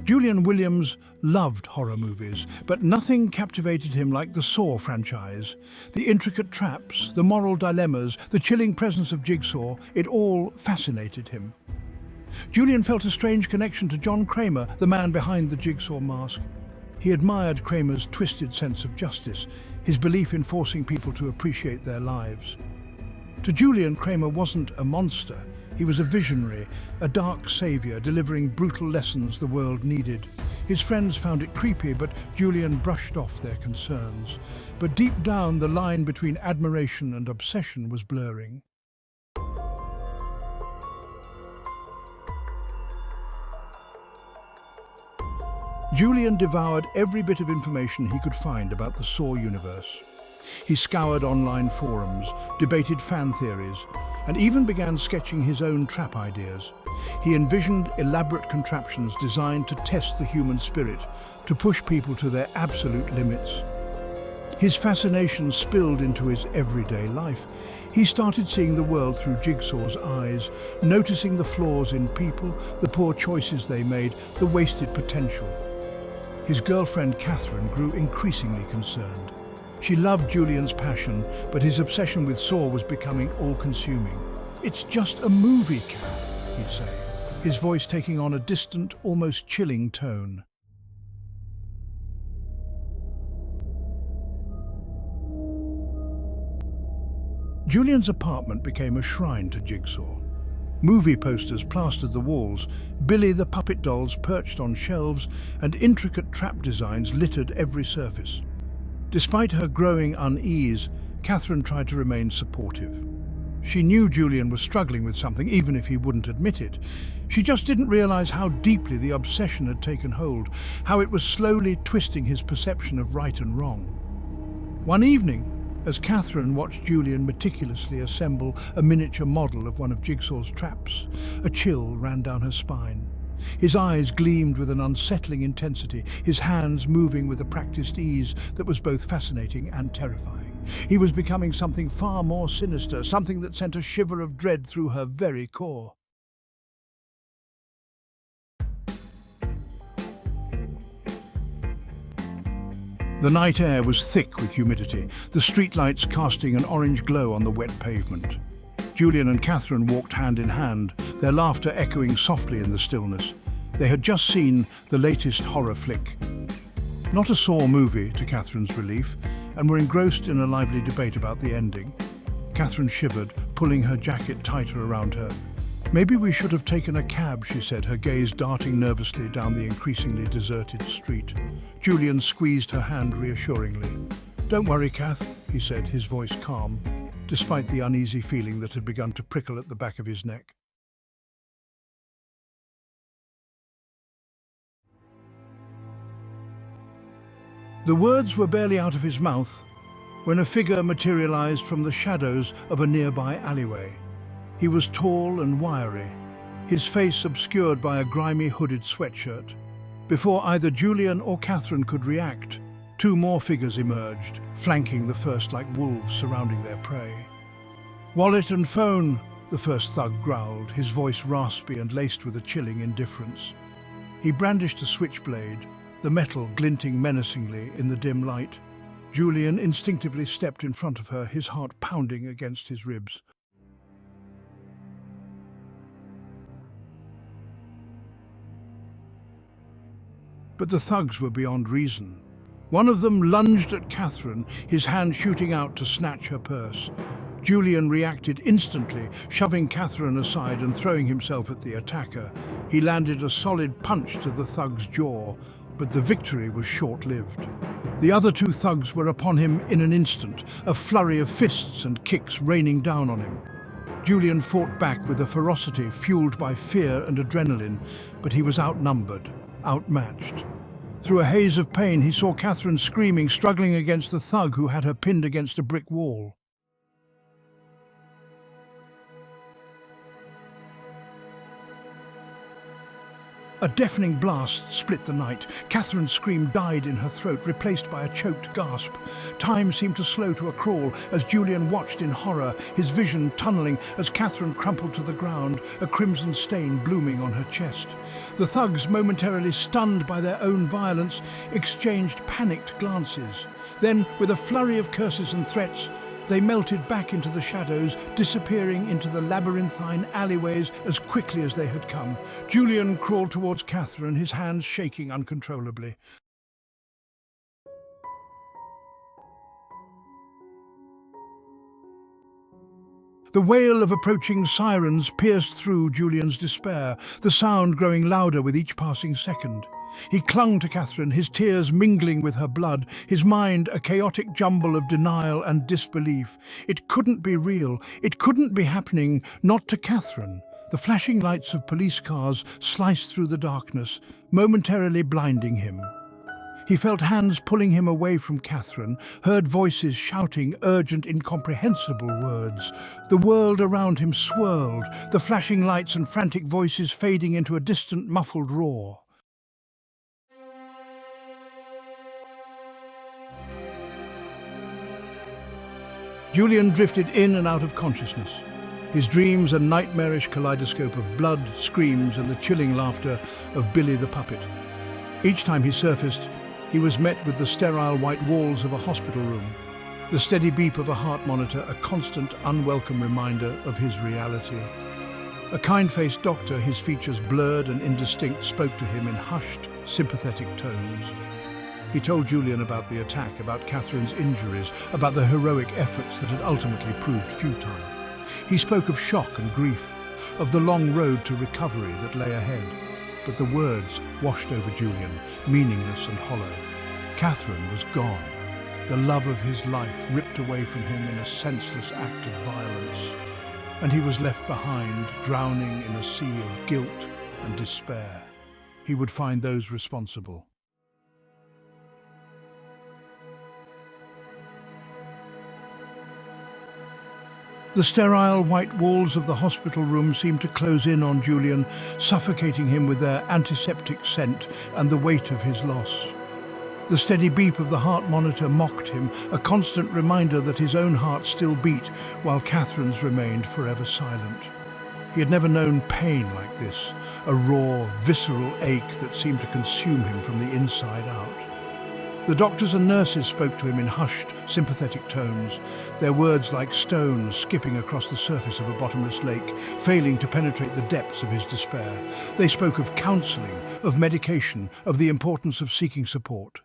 Julian Williams loved horror movies, but nothing captivated him like the Saw franchise. The intricate traps, the moral dilemmas, the chilling presence of Jigsaw, it all fascinated him. Julian felt a strange connection to John Kramer, the man behind the Jigsaw mask. He admired Kramer's twisted sense of justice, his belief in forcing people to appreciate their lives. To Julian, Kramer wasn't a monster. He was a visionary, a dark savior delivering brutal lessons the world needed. His friends found it creepy, but Julian brushed off their concerns. But deep down, the line between admiration and obsession was blurring. Julian devoured every bit of information he could find about the Saw universe. He scoured online forums, debated fan theories, and even began sketching his own trap ideas. He envisioned elaborate contraptions designed to test the human spirit, to push people to their absolute limits. His fascination spilled into his everyday life. He started seeing the world through Jigsaw's eyes, noticing the flaws in people, the poor choices they made, the wasted potential. His girlfriend Katheran grew increasingly concerned. She loved Julian's passion, but his obsession with Saw was becoming all-consuming. "It's just a movie, Kath," he'd say, his voice taking on a distant, almost chilling tone. Julian's apartment became a shrine to Jigsaw. Movie posters plastered the walls, Billy the puppet dolls perched on shelves, and intricate trap designs littered every surface. Despite her growing unease, Katheran tried to remain supportive. She knew Julian was struggling with something, even if he wouldn't admit it. She just didn't realize how deeply the obsession had taken hold, how it was slowly twisting his perception of right and wrong. One evening, as Katheran watched Julian meticulously assemble a miniature model of one of Jigsaw's traps, a chill ran down her spine. His eyes gleamed with an unsettling intensity, his hands moving with a practiced ease that was both fascinating and terrifying. He was becoming something far more sinister, something that sent a shiver of dread through her very core. The night air was thick with humidity, the streetlights casting an orange glow on the wet pavement. Julian and Katheran walked hand in hand, their laughter echoing softly in the stillness. They had just seen the latest horror flick. Not a Saw movie, to Katheran's relief, and were engrossed in a lively debate about the ending. Katheran shivered, pulling her jacket tighter around her. "Maybe we should have taken a cab," she said, her gaze darting nervously down the increasingly deserted street. Julian squeezed her hand reassuringly. "Don't worry, Kath," he said, his voice calm, despite the uneasy feeling that had begun to prickle at the back of his neck. The words were barely out of his mouth when a figure materialized from the shadows of a nearby alleyway. He was tall and wiry, his face obscured by a grimy hooded sweatshirt. Before either Julian or Katheran could react, two more figures emerged, flanking the first like wolves surrounding their prey. "Wallet and phone," the first thug growled, his voice raspy and laced with a chilling indifference. He brandished a switchblade, the metal glinting menacingly in the dim light. Julian instinctively stepped in front of her, his heart pounding against his ribs. But the thugs were beyond reason. One of them lunged at Katheran, his hand shooting out to snatch her purse. Julian reacted instantly, shoving Katheran aside and throwing himself at the attacker. He landed a solid punch to the thug's jaw, but the victory was short-lived. The other two thugs were upon him in an instant, a flurry of fists and kicks raining down on him. Julian fought back with a ferocity fueled by fear and adrenaline, but he was outnumbered, outmatched. Through a haze of pain, he saw Katheran screaming, struggling against the thug who had her pinned against a brick wall. A deafening blast split the night. Katheran's scream died in her throat, replaced by a choked gasp. Time seemed to slow to a crawl as Julian watched in horror, his vision tunneling as Katheran crumpled to the ground, a crimson stain blooming on her chest. The thugs, momentarily stunned by their own violence, exchanged panicked glances. Then, with a flurry of curses and threats, they melted back into the shadows, disappearing into the labyrinthine alleyways as quickly as they had come. Julian crawled towards Katheran, his hands shaking uncontrollably. The wail of approaching sirens pierced through Julian's despair, the sound growing louder with each passing second. He clung to Katheran, his tears mingling with her blood, his mind a chaotic jumble of denial and disbelief. It couldn't be real. It couldn't be happening, not to Katheran. The flashing lights of police cars sliced through the darkness, momentarily blinding him. He felt hands pulling him away from Katheran, heard voices shouting urgent, incomprehensible words. The world around him swirled, the flashing lights and frantic voices fading into a distant, muffled roar. Julian drifted in and out of consciousness, his dreams a nightmarish kaleidoscope of blood, screams and the chilling laughter of Billy the puppet. Each time he surfaced, he was met with the sterile white walls of a hospital room, the steady beep of a heart monitor, a constant, unwelcome reminder of his reality. A kind-faced doctor, his features blurred and indistinct, spoke to him in hushed, sympathetic tones. He told Julian about the attack, about Katheran's injuries, about the heroic efforts that had ultimately proved futile. He spoke of shock and grief, of the long road to recovery that lay ahead. But the words washed over Julian, meaningless and hollow. Katheran was gone, the love of his life ripped away from him in a senseless act of violence. And he was left behind, drowning in a sea of guilt and despair. He would find those responsible. The sterile white walls of the hospital room seemed to close in on Julian, suffocating him with their antiseptic scent and the weight of his loss. The steady beep of the heart monitor mocked him, a constant reminder that his own heart still beat while Katheran's remained forever silent. He had never known pain like this, a raw, visceral ache that seemed to consume him from the inside out. The doctors and nurses spoke to him in hushed, sympathetic tones, their words like stones skipping across the surface of a bottomless lake, failing to penetrate the depths of his despair. They spoke of counseling, of medication, of the importance of seeking support.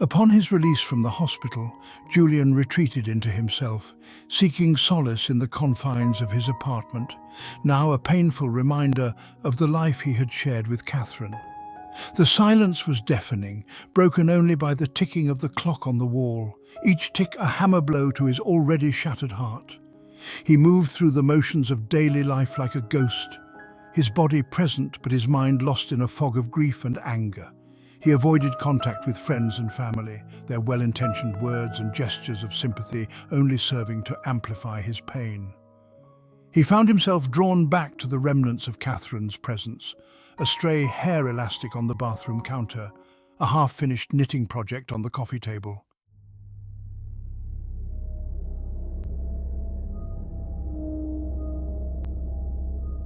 Upon his release from the hospital, Julian retreated into himself, seeking solace in the confines of his apartment, now a painful reminder of the life he had shared with Katheran. The silence was deafening, broken only by the ticking of the clock on the wall, each tick a hammer blow to his already shattered heart. He moved through the motions of daily life like a ghost, his body present but his mind lost in a fog of grief and anger. He avoided contact with friends and family, their well-intentioned words and gestures of sympathy only serving to amplify his pain. He found himself drawn back to the remnants of Katheran's presence, a stray hair elastic on the bathroom counter, a half-finished knitting project on the coffee table.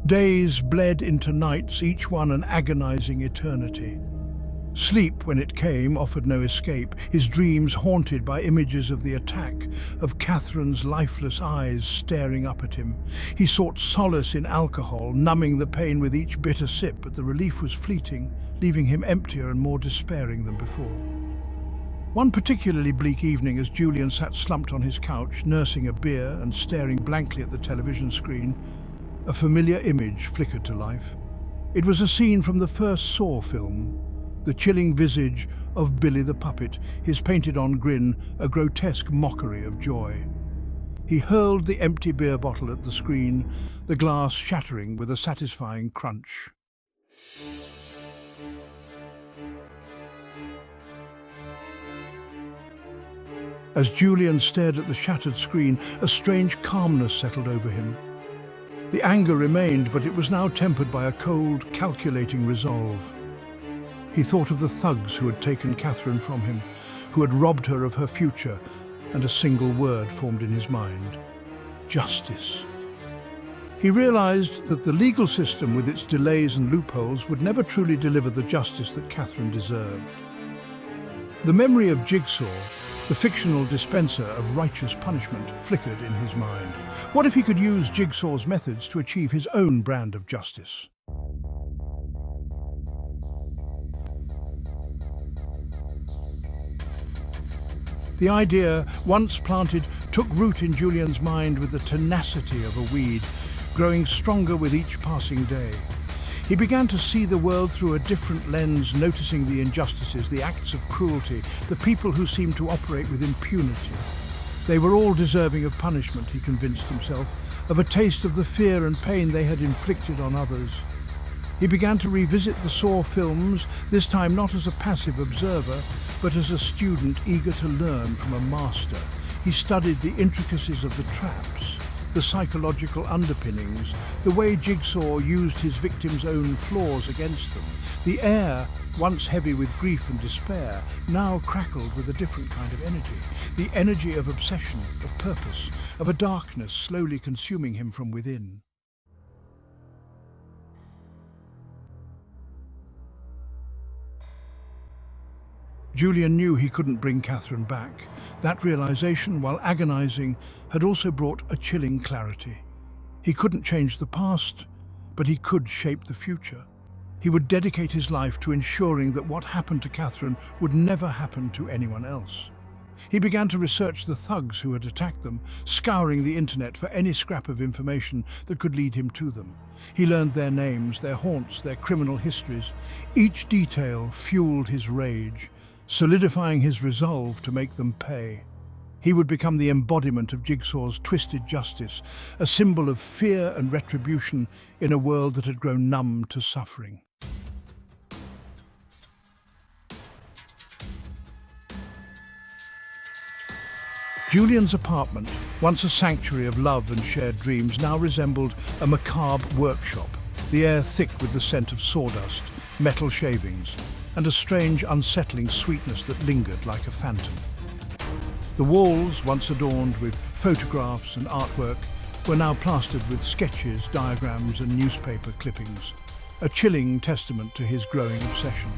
Days bled into nights, each one an agonizing eternity. Sleep, when it came, offered no escape, his dreams haunted by images of the attack, of Katheran's lifeless eyes staring up at him. He sought solace in alcohol, numbing the pain with each bitter sip, but the relief was fleeting, leaving him emptier and more despairing than before. One particularly bleak evening, as Julian sat slumped on his couch, nursing a beer and staring blankly at the television screen, a familiar image flickered to life. It was a scene from the first Saw film, the chilling visage of Billy the puppet, his painted-on grin a grotesque mockery of joy. He hurled the empty beer bottle at the screen, the glass shattering with a satisfying crunch. As Julian stared at the shattered screen, a strange calmness settled over him. The anger remained, but it was now tempered by a cold, calculating resolve. He thought of the thugs who had taken Katheran from him, who had robbed her of her future, and a single word formed in his mind: justice. He realized that the legal system, with its delays and loopholes, would never truly deliver the justice that Katheran deserved. The memory of Jigsaw, the fictional dispenser of righteous punishment, flickered in his mind. What if he could use Jigsaw's methods to achieve his own brand of justice? The idea, once planted, took root in Julian's mind with the tenacity of a weed, growing stronger with each passing day. He began to see the world through a different lens, noticing the injustices, the acts of cruelty, the people who seemed to operate with impunity. They were all deserving of punishment, he convinced himself, of a taste of the fear and pain they had inflicted on others. He began to revisit the Saw films, this time not as a passive observer, but as a student eager to learn from a master. He studied the intricacies of the traps, the psychological underpinnings, the way Jigsaw used his victims' own flaws against them. The air, once heavy with grief and despair, now crackled with a different kind of energy. The energy of obsession, of purpose, of a darkness slowly consuming him from within. Julian knew he couldn't bring Katheran back. That realization, while agonizing, had also brought a chilling clarity. He couldn't change the past, but he could shape the future. He would dedicate his life to ensuring that what happened to Katheran would never happen to anyone else. He began to research the thugs who had attacked them, scouring the internet for any scrap of information that could lead him to them. He learned their names, their haunts, their criminal histories. Each detail fueled his rage, solidifying his resolve to make them pay. He would become the embodiment of Jigsaw's twisted justice, a symbol of fear and retribution in a world that had grown numb to suffering. Julian's apartment, once a sanctuary of love and shared dreams, now resembled a macabre workshop, the air thick with the scent of sawdust, metal shavings, and a strange, unsettling sweetness that lingered like a phantom. The walls, once adorned with photographs and artwork, were now plastered with sketches, diagrams, and newspaper clippings, a chilling testament to his growing obsession.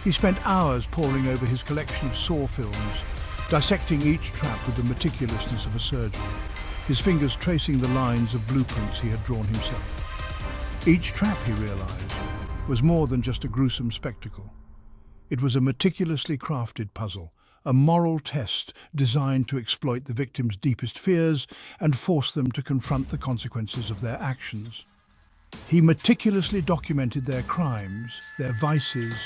He spent hours poring over his collection of Saw films, dissecting each trap with the meticulousness of a surgeon, his fingers tracing the lines of blueprints he had drawn himself. Each trap, he realized, was more than just a gruesome spectacle. It was a meticulously crafted puzzle, a moral test designed to exploit the victim's deepest fears and force them to confront the consequences of their actions. He meticulously documented their crimes, their vices,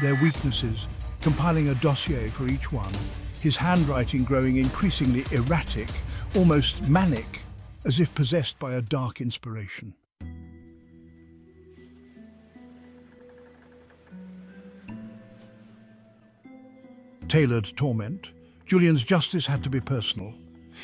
their weaknesses, compiling a dossier for each one, his handwriting growing increasingly erratic, almost manic, as if possessed by a dark inspiration. Tailored torment, Julian's justice had to be personal.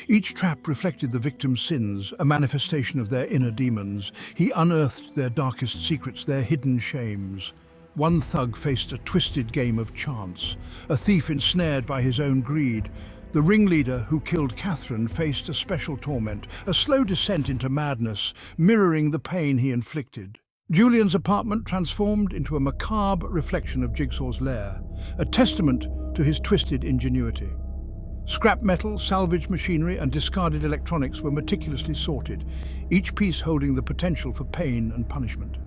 Each trap reflected the victim's sins, a manifestation of their inner demons. He unearthed their darkest secrets, their hidden shames. One thug faced a twisted game of chance, a thief ensnared by his own greed. The ringleader who killed Katheran faced a special torment, a slow descent into madness, mirroring the pain he inflicted. Julian's apartment transformed into a macabre reflection of Jigsaw's lair, a testament to his twisted ingenuity. Scrap metal, salvaged machinery, and discarded electronics were meticulously sorted, each piece holding the potential for pain and punishment.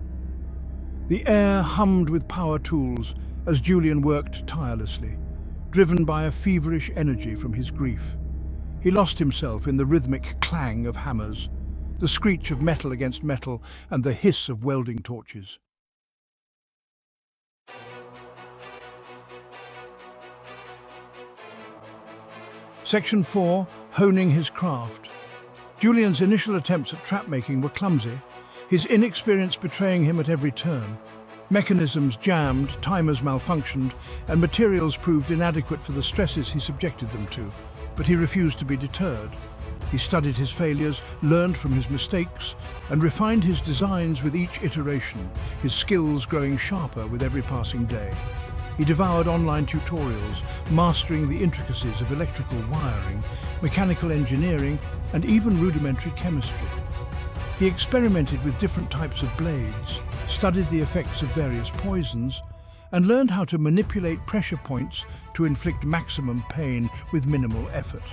The air hummed with power tools as Julian worked tirelessly, driven by a feverish energy from his grief. He lost himself in the rhythmic clang of hammers, the screech of metal against metal, and the hiss of welding torches. Section 4, Honing His Craft. Julian's initial attempts at trap-making were clumsy, his inexperience betraying him at every turn. Mechanisms jammed, timers malfunctioned, and materials proved inadequate for the stresses he subjected them to. But he refused to be deterred. He studied his failures, learned from his mistakes, and refined his designs with each iteration, his skills growing sharper with every passing day. He devoured online tutorials, mastering the intricacies of electrical wiring, mechanical engineering, and even rudimentary chemistry. He experimented with different types of blades, studied the effects of various poisons, and learned how to manipulate pressure points to inflict maximum pain with minimal effort.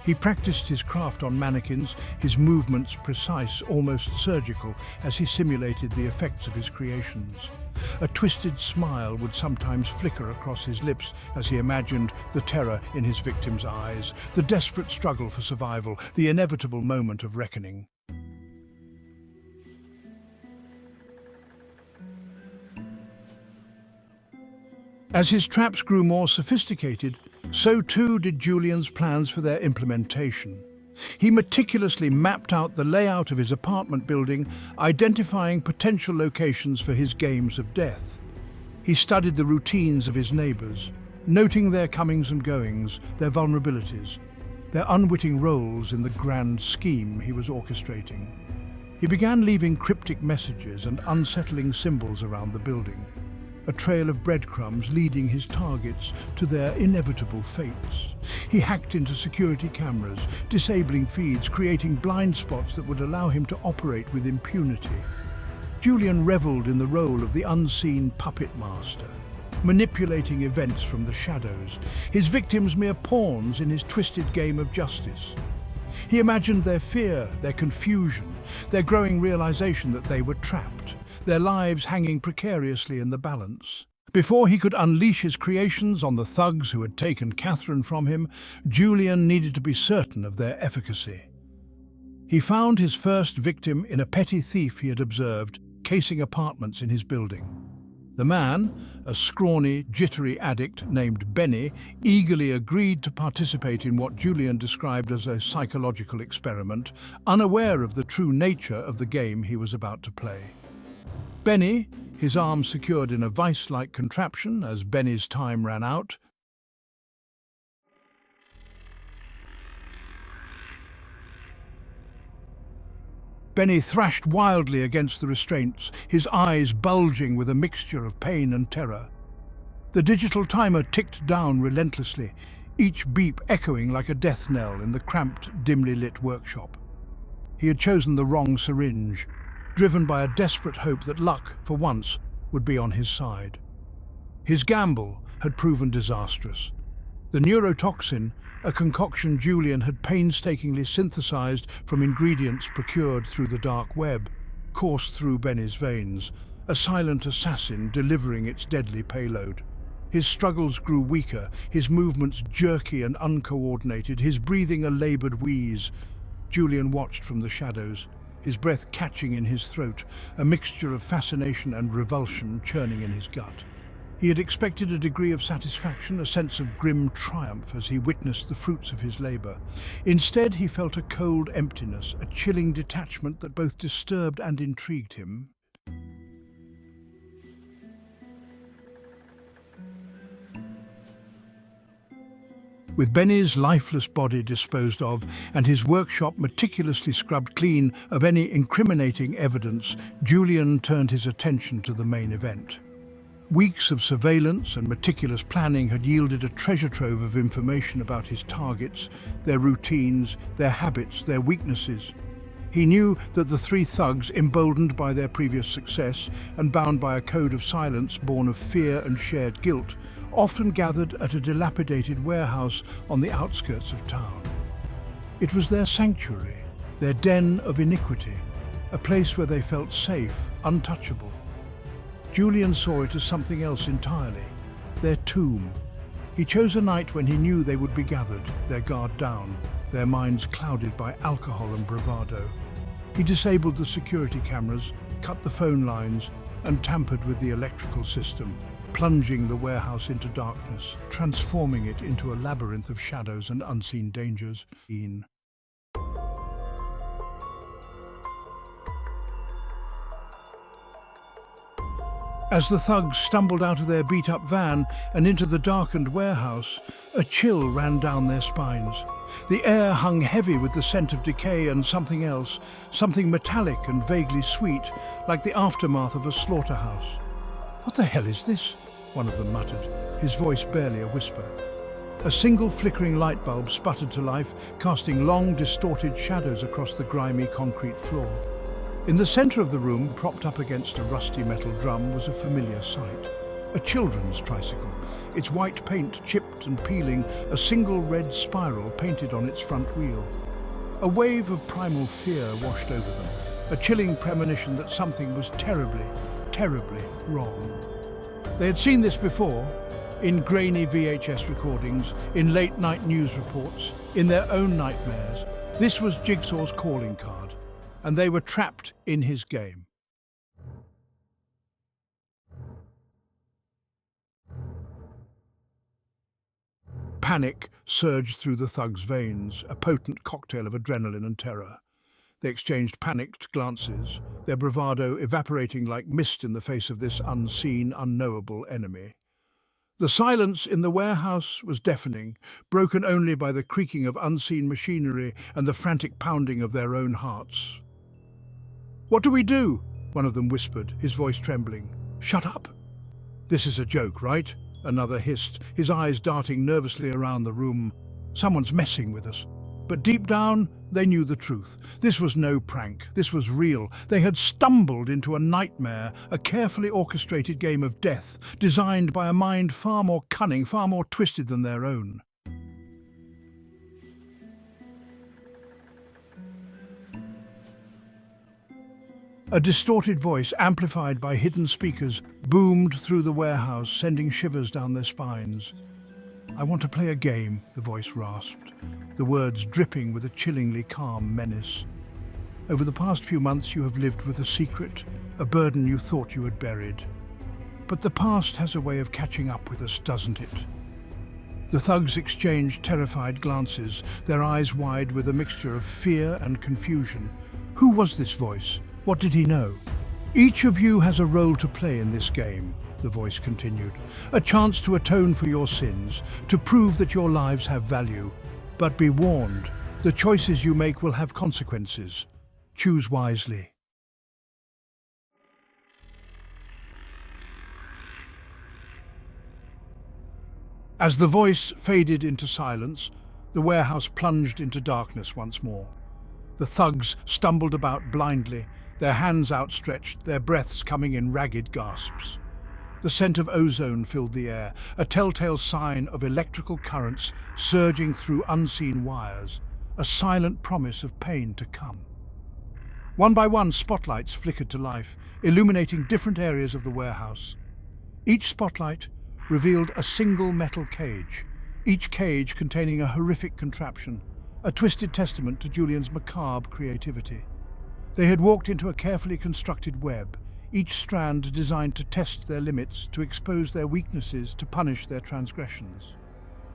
He practiced his craft on mannequins, his movements precise, almost surgical, as he simulated the effects of his creations. A twisted smile would sometimes flicker across his lips as he imagined the terror in his victims' eyes, the desperate struggle for survival, the inevitable moment of reckoning. As his traps grew more sophisticated, so too did Julian's plans for their implementation. He meticulously mapped out the layout of his apartment building, identifying potential locations for his games of death. He studied the routines of his neighbors, noting their comings and goings, their vulnerabilities, their unwitting roles in the grand scheme he was orchestrating. He began leaving cryptic messages and unsettling symbols around the building, a trail of breadcrumbs leading his targets to their inevitable fates. He hacked into security cameras, disabling feeds, creating blind spots that would allow him to operate with impunity. Julian reveled in the role of the unseen puppet master, manipulating events from the shadows, his victims mere pawns in his twisted game of justice. He imagined their fear, their confusion, their growing realization that they were trapped, their lives hanging precariously in the balance. Before he could unleash his creations on the thugs who had taken Katheran from him, Julian needed to be certain of their efficacy. He found his first victim in a petty thief he had observed, casing apartments in his building. The man, a scrawny, jittery addict named Benny, eagerly agreed to participate in what Julian described as a psychological experiment, unaware of the true nature of the game he was about to play. Benny, his arm secured in a vice-like contraption as Benny's time ran out, Benny thrashed wildly against the restraints, his eyes bulging with a mixture of pain and terror. The digital timer ticked down relentlessly, each beep echoing like a death knell in the cramped, dimly lit workshop. He had chosen the wrong syringe, driven by a desperate hope that luck, for once, would be on his side. His gamble had proven disastrous. The neurotoxin, a concoction Julian had painstakingly synthesized from ingredients procured through the dark web, coursed through Benny's veins, a silent assassin delivering its deadly payload. His struggles grew weaker, his movements jerky and uncoordinated, his breathing a labored wheeze. Julian watched from the shadows, his breath catching in his throat, a mixture of fascination and revulsion churning in his gut. He had expected a degree of satisfaction, a sense of grim triumph as he witnessed the fruits of his labor. Instead, he felt a cold emptiness, a chilling detachment that both disturbed and intrigued him. With Benny's lifeless body disposed of and his workshop meticulously scrubbed clean of any incriminating evidence, Julian turned his attention to the main event. Weeks of surveillance and meticulous planning had yielded a treasure trove of information about his targets, their routines, their habits, their weaknesses. He knew that the three thugs, emboldened by their previous success and bound by a code of silence born of fear and shared guilt, often gathered at a dilapidated warehouse on the outskirts of town. It was their sanctuary, their den of iniquity, a place where they felt safe, untouchable. Julian saw it as something else entirely, their tomb. He chose a night when he knew they would be gathered, their guard down, their minds clouded by alcohol and bravado. He disabled the security cameras, cut the phone lines, and tampered with the electrical system, plunging the warehouse into darkness, transforming it into a labyrinth of shadows and unseen dangers. As the thugs stumbled out of their beat-up van and into the darkened warehouse, a chill ran down their spines. The air hung heavy with the scent of decay and something else, something metallic and vaguely sweet, like the aftermath of a slaughterhouse. "What the hell is this?" one of them muttered, his voice barely a whisper. A single flickering light bulb sputtered to life, casting long, distorted shadows across the grimy concrete floor. In the center of the room, propped up against a rusty metal drum, was a familiar sight. A children's tricycle, its white paint chipped and peeling, a single red spiral painted on its front wheel. A wave of primal fear washed over them, a chilling premonition that something was terribly, terribly wrong. They had seen this before, in grainy VHS recordings, in late-night news reports, in their own nightmares. This was Jigsaw's calling card, and they were trapped in his game. Panic surged through the thugs' veins, a potent cocktail of adrenaline and terror. They exchanged panicked glances, their bravado evaporating like mist in the face of this unseen, unknowable enemy. The silence in the warehouse was deafening, broken only by the creaking of unseen machinery and the frantic pounding of their own hearts. "What do we do?" one of them whispered, his voice trembling. "Shut up." "This is a joke, right?" another hissed, his eyes darting nervously around the room. "Someone's messing with us." But deep down, they knew the truth. This was no prank. This was real. They had stumbled into a nightmare, a carefully orchestrated game of death, designed by a mind far more cunning, far more twisted than their own. A distorted voice, amplified by hidden speakers, boomed through the warehouse, sending shivers down their spines. "I want to play a game," the voice rasped, the words dripping with a chillingly calm menace. "Over the past few months you have lived with a secret, a burden you thought you had buried. But the past has a way of catching up with us, doesn't it?" The thugs exchanged terrified glances, their eyes wide with a mixture of fear and confusion. Who was this voice? What did he know? "Each of you has a role to play in this game," the voice continued. "A chance to atone for your sins, to prove that your lives have value. But be warned, the choices you make will have consequences. Choose wisely." As the voice faded into silence, the warehouse plunged into darkness once more. The thugs stumbled about blindly, their hands outstretched, their breaths coming in ragged gasps. The scent of ozone filled the air, a telltale sign of electrical currents surging through unseen wires, a silent promise of pain to come. One by one, spotlights flickered to life, illuminating different areas of the warehouse. Each spotlight revealed a single metal cage, each cage containing a horrific contraption, a twisted testament to Julian's macabre creativity. They had walked into a carefully constructed web, each strand designed to test their limits, to expose their weaknesses, to punish their transgressions.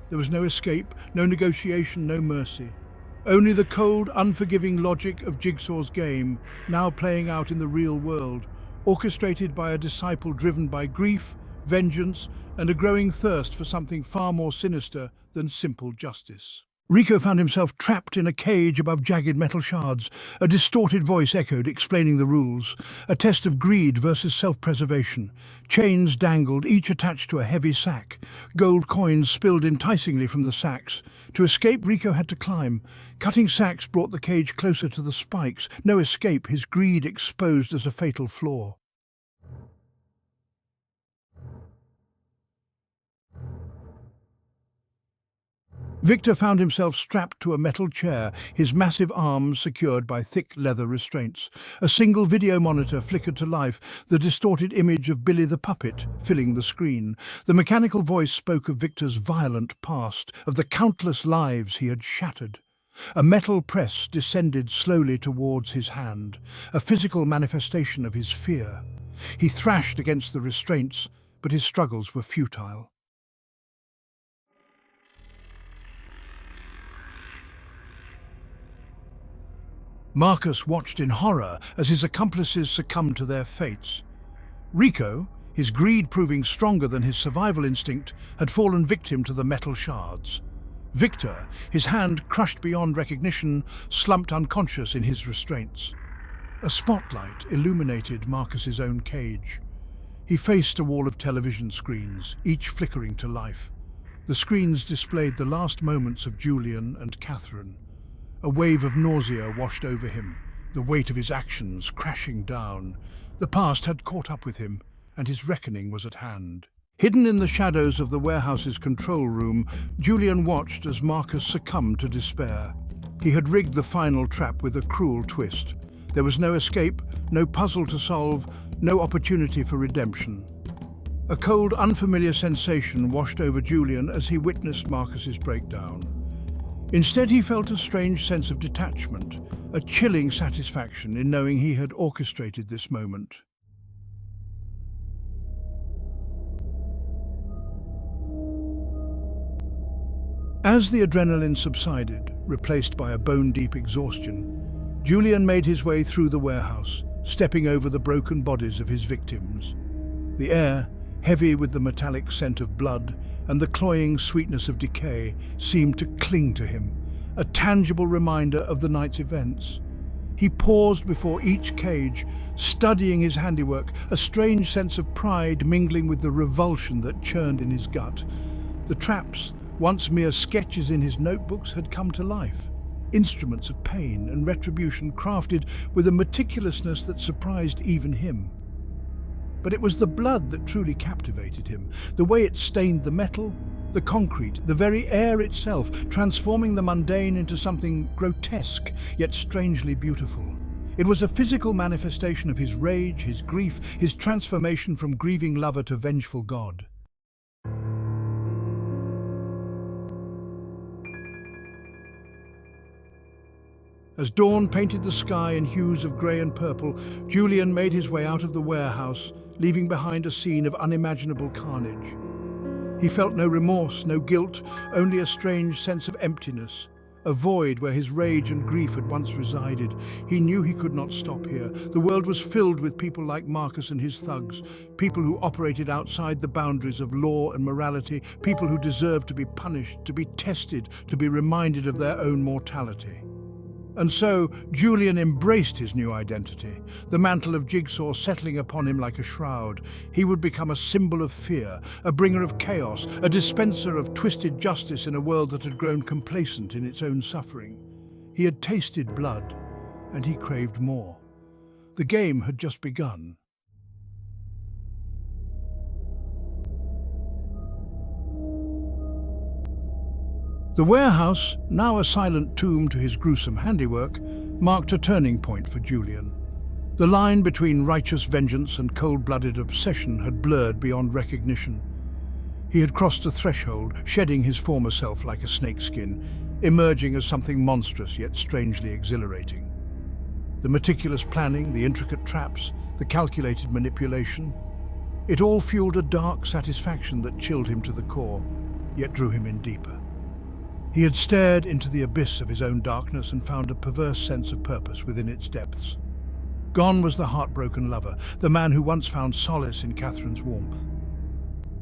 There was no escape, no negotiation, no mercy. Only the cold, unforgiving logic of Jigsaw's game, now playing out in the real world, orchestrated by a disciple driven by grief, vengeance, and a growing thirst for something far more sinister than simple justice. Rico found himself trapped in a cage above jagged metal shards. A distorted voice echoed, explaining the rules. A test of greed versus self-preservation. Chains dangled, each attached to a heavy sack. Gold coins spilled enticingly from the sacks. To escape, Rico had to climb. Cutting sacks brought the cage closer to the spikes. No escape, his greed exposed as a fatal flaw. Victor found himself strapped to a metal chair, his massive arms secured by thick leather restraints. A single video monitor flickered to life, the distorted image of Billy the puppet filling the screen. The mechanical voice spoke of Victor's violent past, of the countless lives he had shattered. A metal press descended slowly towards his hand, a physical manifestation of his fear. He thrashed against the restraints, but his struggles were futile. Marcus watched in horror as his accomplices succumbed to their fates. Rico, His greed proving stronger than his survival instinct, had fallen victim to the metal shards. Victor, his hand crushed beyond recognition, slumped unconscious in his restraints. A spotlight illuminated Marcus's own cage. He faced a wall of television screens, each flickering to life. The screens displayed the last moments of Julian and Katheran. A wave of nausea washed over him, the weight of his actions crashing down. The past had caught up with him, and his reckoning was at hand. Hidden in the shadows of the warehouse's control room, Julian watched as Marcus succumbed to despair. He had rigged the final trap with a cruel twist. There was no escape, no puzzle to solve, no opportunity for redemption. A cold, unfamiliar sensation washed over Julian as he witnessed Marcus's breakdown. Instead, he felt a strange sense of detachment, a chilling satisfaction in knowing he had orchestrated this moment. As the adrenaline subsided, replaced by a bone-deep exhaustion, Julian made his way through the warehouse, stepping over the broken bodies of his victims. The air, heavy with the metallic scent of blood and the cloying sweetness of decay, seemed to cling to him, a tangible reminder of the night's events. He paused before each cage, studying his handiwork, a strange sense of pride mingling with the revulsion that churned in his gut. The traps, once mere sketches in his notebooks, had come to life. Instruments of pain and retribution crafted with a meticulousness that surprised even him. But it was the blood that truly captivated him, the way it stained the metal, the concrete, the very air itself, transforming the mundane into something grotesque, yet strangely beautiful. It was a physical manifestation of his rage, his grief, his transformation from grieving lover to vengeful god. As dawn painted the sky in hues of grey and purple, Julian made his way out of the warehouse, leaving behind a scene of unimaginable carnage. He felt no remorse, no guilt, only a strange sense of emptiness, a void where his rage and grief had once resided. He knew he could not stop here. The world was filled with people like Marcus and his thugs, people who operated outside the boundaries of law and morality, people who deserved to be punished, to be tested, to be reminded of their own mortality. And so Julian embraced his new identity, the mantle of Jigsaw settling upon him like a shroud. He would become a symbol of fear, a bringer of chaos, a dispenser of twisted justice in a world that had grown complacent in its own suffering. He had tasted blood, and he craved more. The game had just begun. The warehouse, now a silent tomb to his gruesome handiwork, marked a turning point for Julian. The line between righteous vengeance and cold-blooded obsession had blurred beyond recognition. He had crossed a threshold, shedding his former self like a snakeskin, emerging as something monstrous yet strangely exhilarating. The meticulous planning, the intricate traps, the calculated manipulation, it all fueled a dark satisfaction that chilled him to the core, yet drew him in deeper. He had stared into the abyss of his own darkness and found a perverse sense of purpose within its depths. Gone was the heartbroken lover, the man who once found solace in Katheran's warmth.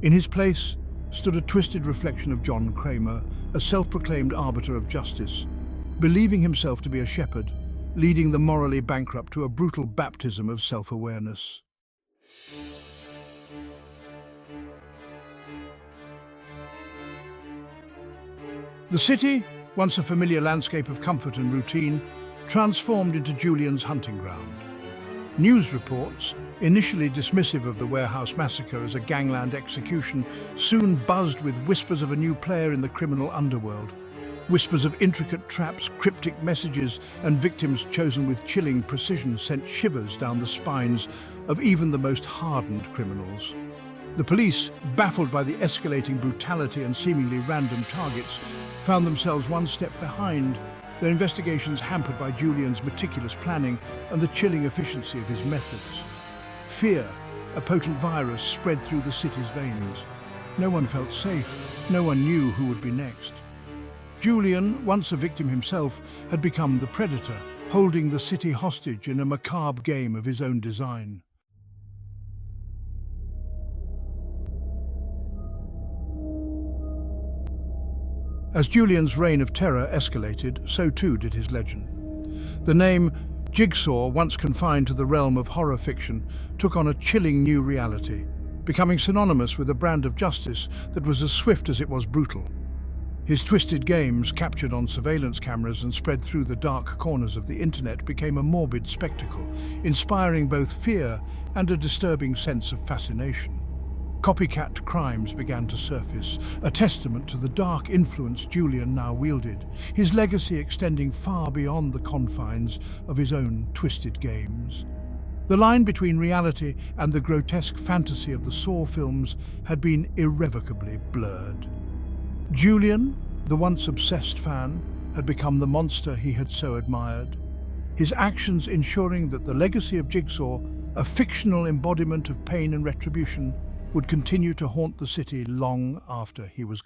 In his place stood a twisted reflection of John Kramer, a self-proclaimed arbiter of justice, believing himself to be a shepherd, leading the morally bankrupt to a brutal baptism of self-awareness. The city, once a familiar landscape of comfort and routine, transformed into Julian's hunting ground. News reports, initially dismissive of the warehouse massacre as a gangland execution, soon buzzed with whispers of a new player in the criminal underworld. Whispers of intricate traps, cryptic messages, and victims chosen with chilling precision sent shivers down the spines of even the most hardened criminals. The police, baffled by the escalating brutality and seemingly random targets, found themselves one step behind, their investigations hampered by Julian's meticulous planning and the chilling efficiency of his methods. Fear, a potent virus, spread through the city's veins. No one felt safe, no one knew who would be next. Julian, once a victim himself, had become the predator, holding the city hostage in a macabre game of his own design. As Julian's reign of terror escalated, so too did his legend. The name Jigsaw, once confined to the realm of horror fiction, took on a chilling new reality, becoming synonymous with a brand of justice that was as swift as it was brutal. His twisted games, captured on surveillance cameras and spread through the dark corners of the internet, became a morbid spectacle, inspiring both fear and a disturbing sense of fascination. Copycat crimes began to surface, a testament to the dark influence Julian now wielded, his legacy extending far beyond the confines of his own twisted games. The line between reality and the grotesque fantasy of the Saw films had been irrevocably blurred. Julian, the once obsessed fan, had become the monster he had so admired, his actions ensuring that the legacy of Jigsaw, a fictional embodiment of pain and retribution, would continue to haunt the city long after he was